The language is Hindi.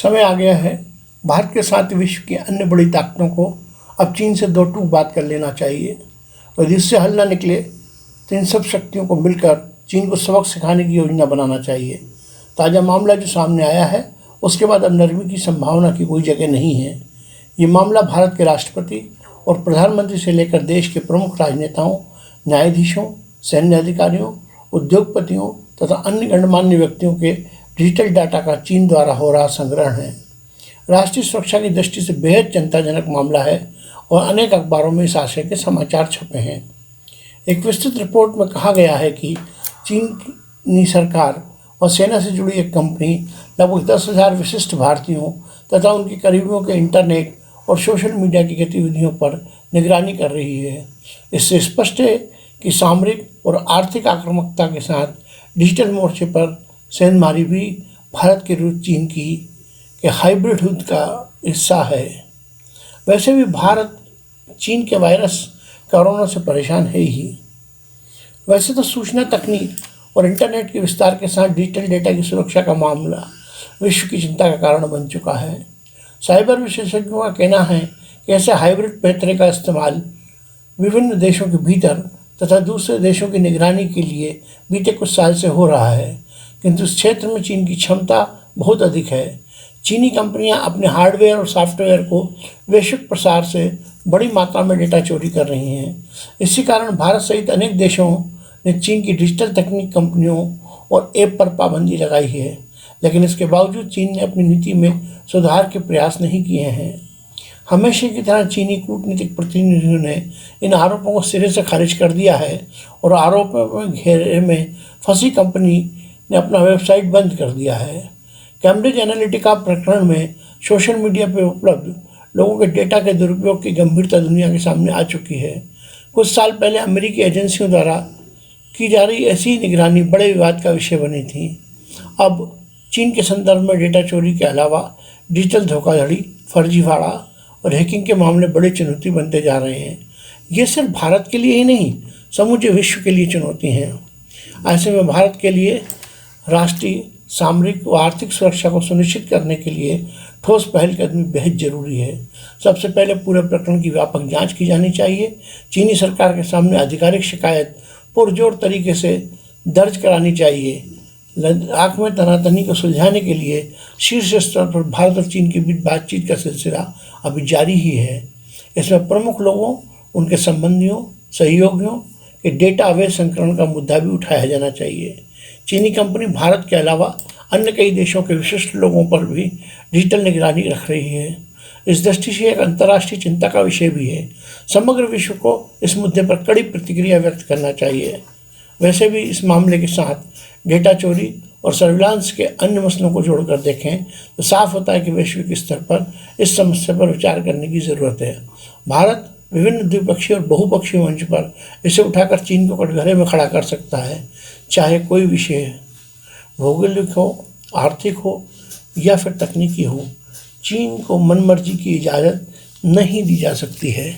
समय आ गया है भारत के साथ विश्व की अन्य बड़ी ताकतों को अब चीन से दो टूक बात कर लेना चाहिए, और इससे हल ना निकले तो इन सब शक्तियों को मिलकर चीन को सबक सिखाने की योजना बनाना चाहिए। ताज़ा मामला जो सामने आया है उसके बाद अब नरमी की संभावना की कोई जगह नहीं है। ये मामला भारत के राष्ट्रपति और प्रधानमंत्री से लेकर देश के प्रमुख राजनेताओं, न्यायाधीशों, सैन्य अधिकारियों, उद्योगपतियों तथा अन्य गणमान्य व्यक्तियों के डिजिटल डाटा का चीन द्वारा हो रहा संग्रहण है। राष्ट्रीय सुरक्षा की दृष्टि से बेहद चिंताजनक मामला है और अनेक अखबारों में इस आशय के समाचार छपे हैं। एक विस्तृत रिपोर्ट में कहा गया है कि चीनी सरकार और सेना से जुड़ी एक कंपनी लगभग 10,000 विशिष्ट भारतीयों तथा उनके करीबियों के इंटरनेट और सोशल मीडिया की गतिविधियों पर निगरानी कर रही है। इससे स्पष्ट है कि सामरिक और आर्थिक आक्रामकता के साथ डिजिटल मोर्चे पर सेंधमारी भी भारत के विरुद्ध चीन की के हाइब्रिड युद्ध का हिस्सा है। वैसे भी भारत चीन के वायरस कोरोना से परेशान है ही। वैसे तो सूचना तकनीक और इंटरनेट के विस्तार के साथ डिजिटल डेटा की सुरक्षा का मामला विश्व की चिंता का कारण बन चुका है। साइबर विशेषज्ञों का कहना है कि ऐसे हाइब्रिड पैतरे का इस्तेमाल विभिन्न देशों के भीतर तथा दूसरे देशों की निगरानी के लिए बीते कुछ साल से हो रहा है, किंतु इस क्षेत्र में चीन की क्षमता बहुत अधिक है। चीनी कंपनियां अपने हार्डवेयर और सॉफ्टवेयर को वैश्विक प्रसार से बड़ी मात्रा में डेटा चोरी कर रही हैं। इसी कारण भारत सहित अनेक देशों ने चीन की डिजिटल तकनीक कंपनियों और ऐप पर पाबंदी लगाई है, लेकिन इसके बावजूद चीन ने अपनी नीति में सुधार के प्रयास नहीं किए हैं। हमेशा की तरह चीनी कूटनीतिक प्रतिनिधियों ने इन आरोपों को सिरे से खारिज कर दिया है और आरोपों में घेरे में फंसी कंपनी ने अपना वेबसाइट बंद कर दिया है। कैम्ब्रिज एनालिटिका प्रकरण में सोशल मीडिया पर उपलब्ध लोगों के डेटा के दुरुपयोग की गंभीरता दुनिया के सामने आ चुकी है। कुछ साल पहले अमेरिकी एजेंसियों द्वारा की जा रही ऐसी ही निगरानी बड़े विवाद का विषय बनी थी। अब चीन के संदर्भ में डेटा चोरी के अलावा डिजिटल धोखाधड़ी, फर्जीवाड़ा और हैकिंग के मामले बड़ी चुनौती बनते जा रहे हैं। ये सिर्फ भारत के लिए ही नहीं, समूचे विश्व के लिए चुनौती हैं। ऐसे में भारत के लिए राष्ट्रीय, सामरिक व आर्थिक सुरक्षा को सुनिश्चित करने के लिए ठोस पहलकदमी बेहद जरूरी है। सबसे पहले पूरे प्रकरण की व्यापक जांच की जानी चाहिए। चीनी सरकार के सामने आधिकारिक शिकायत पुरजोर तरीके से दर्ज करानी चाहिए। लद्दाख में तनातनी को सुलझाने के लिए शीर्ष स्तर पर भारत और चीन के बीच बातचीत का सिलसिला अभी जारी ही है। इसमें प्रमुख लोगों, उनके संबंधियों, सहयोगियों के डेटा अवैध संकलन का मुद्दा भी उठाया जाना चाहिए। चीनी कंपनी भारत के अलावा अन्य कई देशों के विशिष्ट लोगों पर भी डिजिटल निगरानी रख रही है। इस दृष्टि से एक अंतर्राष्ट्रीय चिंता का विषय भी है। समग्र विश्व को इस मुद्दे पर कड़ी प्रतिक्रिया व्यक्त करना चाहिए। वैसे भी इस मामले के साथ डेटा चोरी और सर्विलांस के अन्य मसलों को जोड़कर देखें तो साफ होता है कि वैश्विक स्तर पर इस समस्या पर विचार करने की ज़रूरत है। भारत विभिन्न द्विपक्षीय और बहुपक्षीय मंच पर इसे उठाकर चीन को कटघरे में खड़ा कर सकता है, चाहे कोई विषय भौगोलिक हो, आर्थिक हो या फिर तकनीकी हो। चीन को मनमर्जी की इजाज़त नहीं दी जा सकती है।